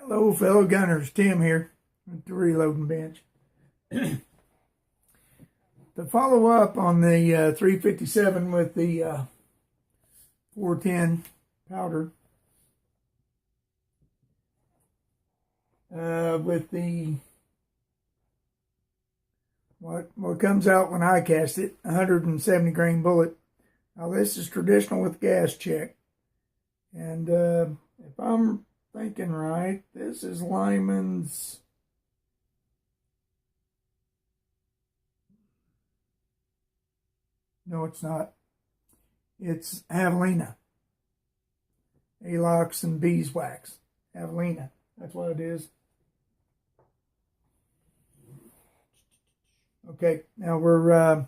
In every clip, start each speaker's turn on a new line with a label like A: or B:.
A: Hello, fellow gunners. Tim here at the reloading bench. To follow up on the 357 with the 410 powder, with the what comes out when I cast it, 170 grain bullet. Now this is traditional with gas check, and if I'm thinking right, this is Lyman's. No, it's not. It's Javelina. Alox and beeswax. Javelina. That's what it is. Okay, now we're,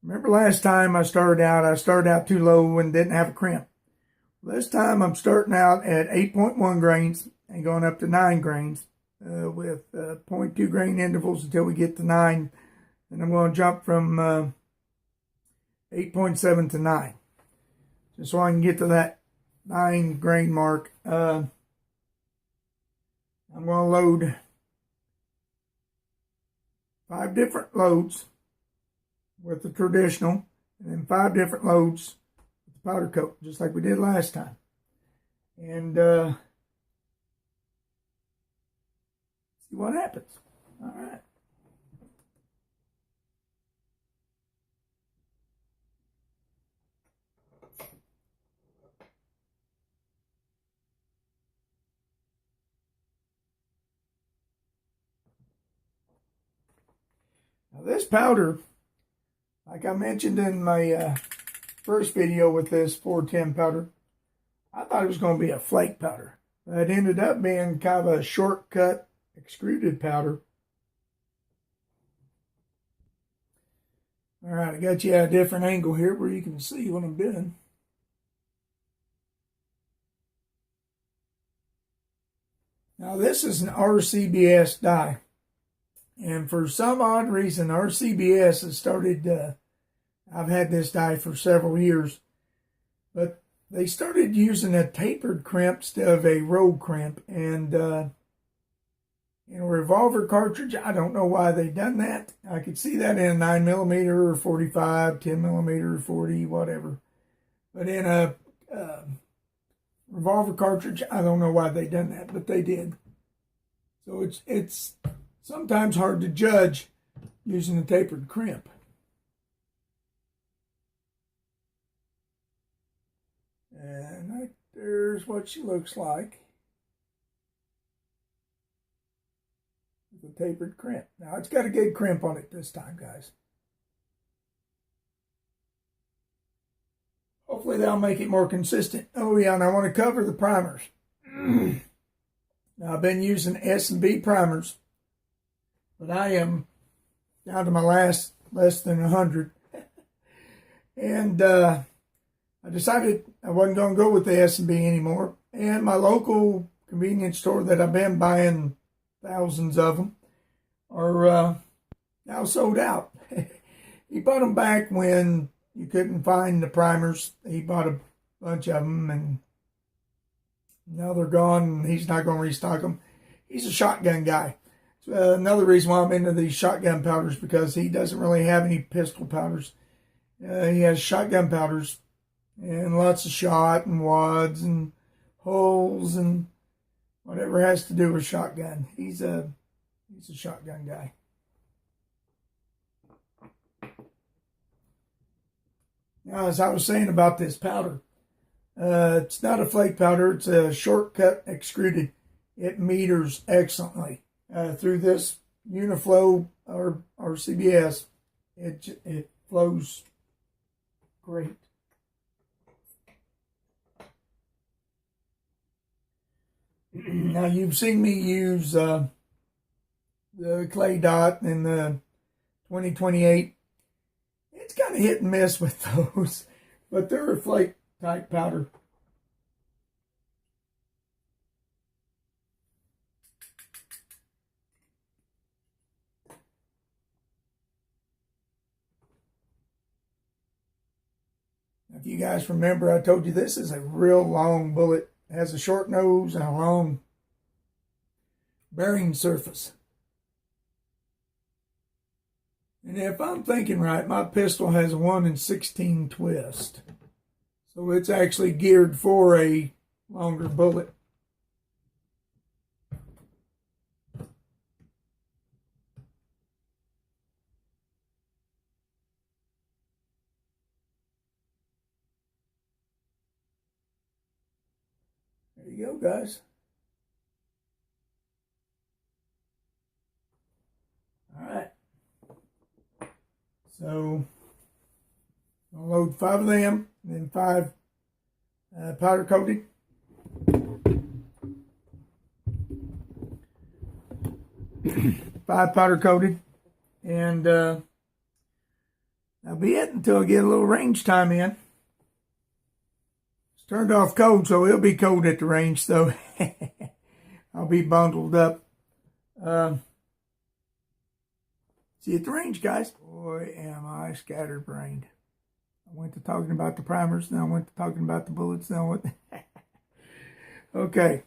A: remember last time I started out too low and didn't have a crimp. This time I'm starting out at 8.1 grains and going up to 9 grains with 0.2 grain intervals until we get to 9. Then I'm going to jump from 8.7 to 9. Just so I can get to that 9 grain mark. I'm going to load 5 different loads with the traditional, and then 5 different loads with the powder coat, just like we did last time. And see what happens. All right. Now this powder, like I mentioned in my first video with this 410 powder, I thought it was going to be a flake powder. But it ended up being kind of a shortcut extruded powder. All right, I got you at a different angle here where you can see what I'm doing. Now this is an RCBS die. And for some odd reason, RCBS has started, I've had this die for several years, but they started using a tapered crimp instead of a rogue crimp. And in a revolver cartridge, I don't know why they done that. I could see that in a 9mm or 45, 10mm, 40, whatever. But in a revolver cartridge, I don't know why they done that, but they did. So it's sometimes hard to judge using a tapered crimp. And right there's what she looks like with a tapered crimp. Now it's got a good crimp on it this time, guys. Hopefully that'll make it more consistent. Oh yeah, and I want to cover the primers. Now I've been using S&B primers, but I am down to my less than 100. And I decided I wasn't going to go with the S&B anymore. And my local convenience store that I've been buying thousands of them are now sold out. He bought them back when you couldn't find the primers. He bought a bunch of them, and now they're gone, and he's not going to restock them. He's a shotgun guy. Another reason why I'm into these shotgun powders, because he doesn't really have any pistol powders. He has shotgun powders and lots of shot and wads and holes and whatever has to do with shotgun. He's a shotgun guy. Now, as I was saying about this powder, it's not a flake powder. It's a shortcut extruded. It meters excellently. Through this Uniflow or RCBS, it flows great. Now you've seen me use the clay dot and the 2028. It's kind of hit and miss with those, but they're a flake type powder. If you guys remember, I told you this is a real long bullet. It has a short nose and a long bearing surface. And if I'm thinking right, my pistol has a 1 in 16 twist. So it's actually geared for a longer bullet. There you go, guys. All right. So I'll load 5 of them, and then 5 powder coated. 5 powder coated, and that'll be it until I get a little range time in. It's turned off cold, so it'll be cold at the range, so I'll be bundled up. See you at the range, guys. Boy, am I scatterbrained. I went to talking about the primers, now I went to talking about the bullets, now what? Okay,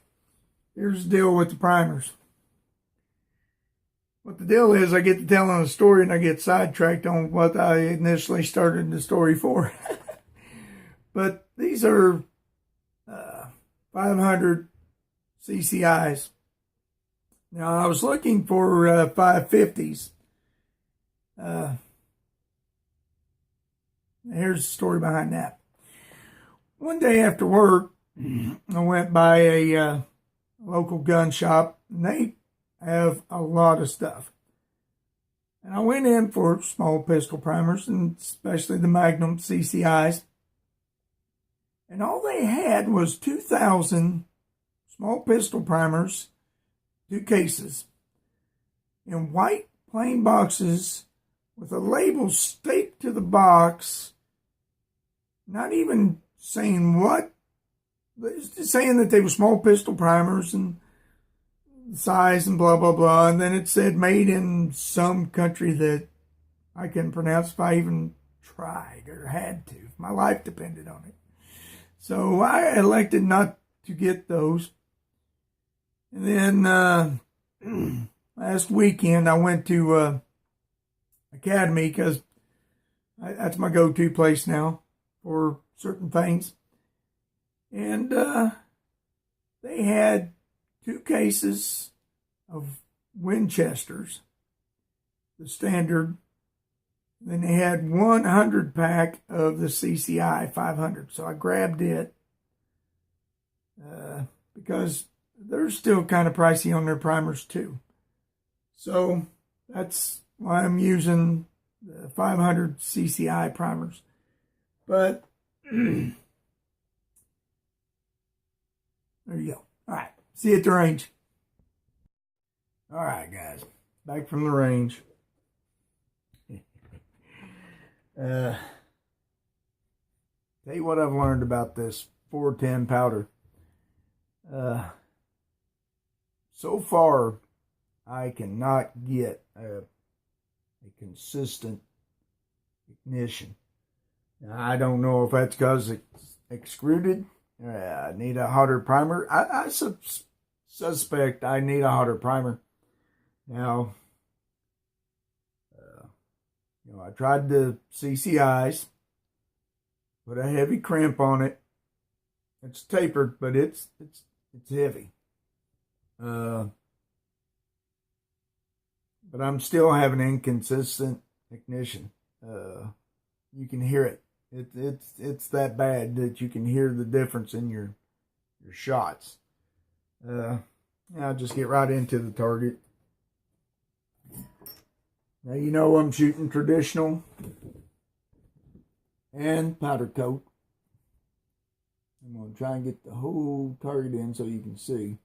A: here's the deal with the primers. What the deal is, I get to telling a story and I get sidetracked on what I initially started the story for. But these are 500 CCIs. Now, I was looking for 550s. Here's the story behind that. One day after work, I went by a local gun shop, and they have a lot of stuff. And I went in for small pistol primers, and especially the Magnum CCIs. And all they had was 2,000 small pistol primers, 2 cases, in white plain boxes with a label taped to the box, not even saying what, but just saying that they were small pistol primers and size and blah, blah, blah. And then it said made in some country that I couldn't pronounce if I even tried or had to, if my life depended on it. So I elected not to get those. And then last weekend I went to Academy, because that's my go-to place now for certain things. And they had 2 cases of Winchesters, the standard. Then they had 100 pack of the CCI 500. So I grabbed it because they're still kind of pricey on their primers too. So that's why I'm using the 500 CCI primers. But there you go. All right. See you at the range. All right, guys. Back from the range. Tell you what I've learned about this 410 powder. So far, I cannot get a consistent ignition. Now, I don't know if that's because it's extruded. I need a hotter primer. I suspect I need a hotter primer. Now, I tried the CCIs, put a heavy crimp on it. It's tapered, but it's heavy. But I'm still having inconsistent ignition. You can hear it. It's that bad that you can hear the difference in your shots. I'll just get right into the target. Now you know I'm shooting traditional and powder coat. I'm going to try and get the whole target in so you can see.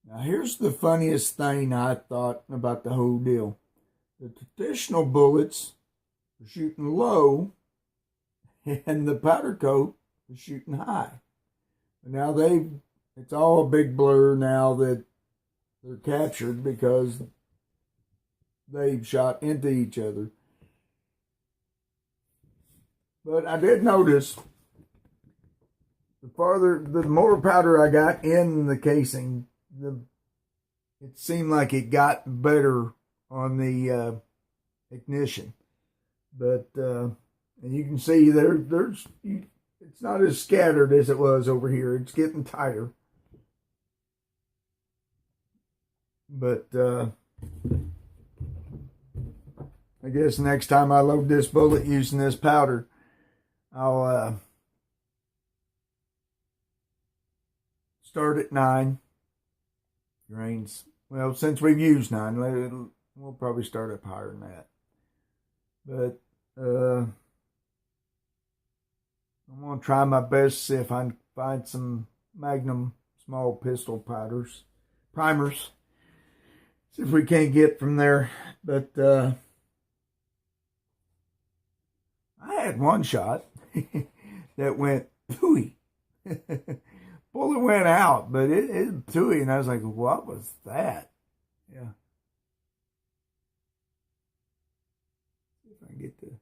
A: Now here's the funniest thing I thought about the whole deal. The traditional bullets are shooting low and the powder coat is shooting high. Now it's all a big blur now that they're captured because they've shot into each other. But I did notice the more powder I got in the casing, the it seemed like it got better on the ignition. But and you can see it's not as scattered as it was over here. It's getting tighter. But I guess next time I load this bullet using this powder, I'll start at 9 grains. Well, since we've used 9, we'll probably start up higher than that. But I'm going to try my best to see if I can find some Magnum small pistol primers. See if we can't get from there. But I had one shot that went pooey. Bullet went out, but it pooey, and I was like, what was that? Yeah. See if I can get the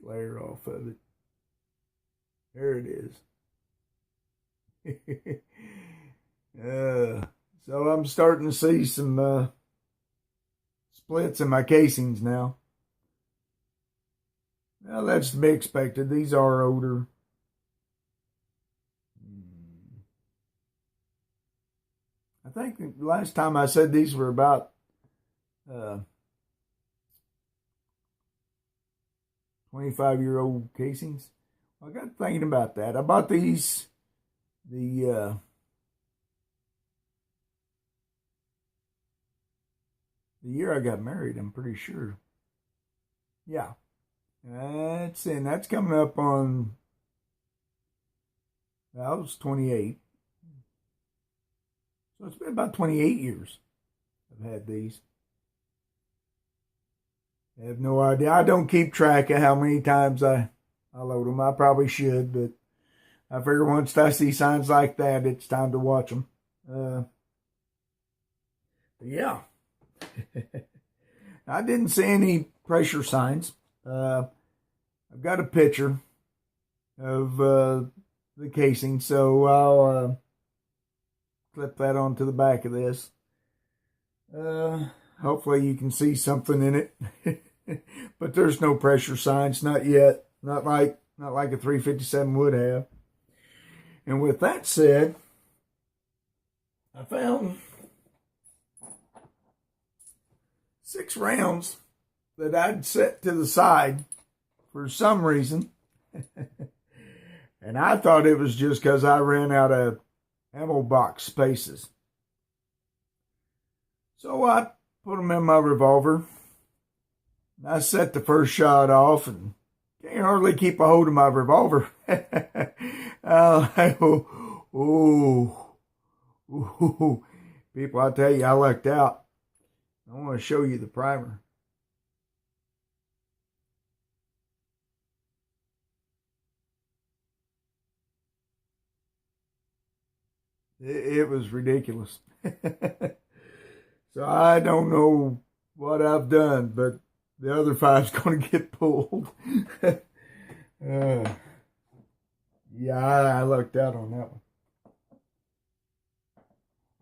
A: glare off of it. There it is. So I'm starting to see some splits in my casings now. Well, that's to be expected. These are older. I think the last time I said these were about 25-year-old casings. I got thinking about that. I bought these the year I got married, I'm pretty sure. Yeah. That's coming up on, I was 28. So it's been about 28 years I've had these. I have no idea. I don't keep track of how many times I load them. I probably should, but I figure once I see signs like that, it's time to watch them. But yeah. I didn't see any pressure signs. I've got a picture of the casing, so I'll clip that onto the back of this. Hopefully you can see something in it. But there's no pressure signs, not yet. Not like a 357 would have. And with that said, I found 6 rounds that I'd set to the side for some reason. And I thought it was just because I ran out of ammo box spaces. So I put them in my revolver. I set the first shot off and can't hardly keep a hold of my revolver. Ooh. People, I tell you, I lucked out. I want to show you the primer. It was ridiculous. So I don't know what I've done, but the other 5's going to get pulled. Yeah, I lucked out on that one.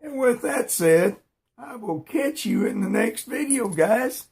A: And with that said, I will catch you in the next video, guys.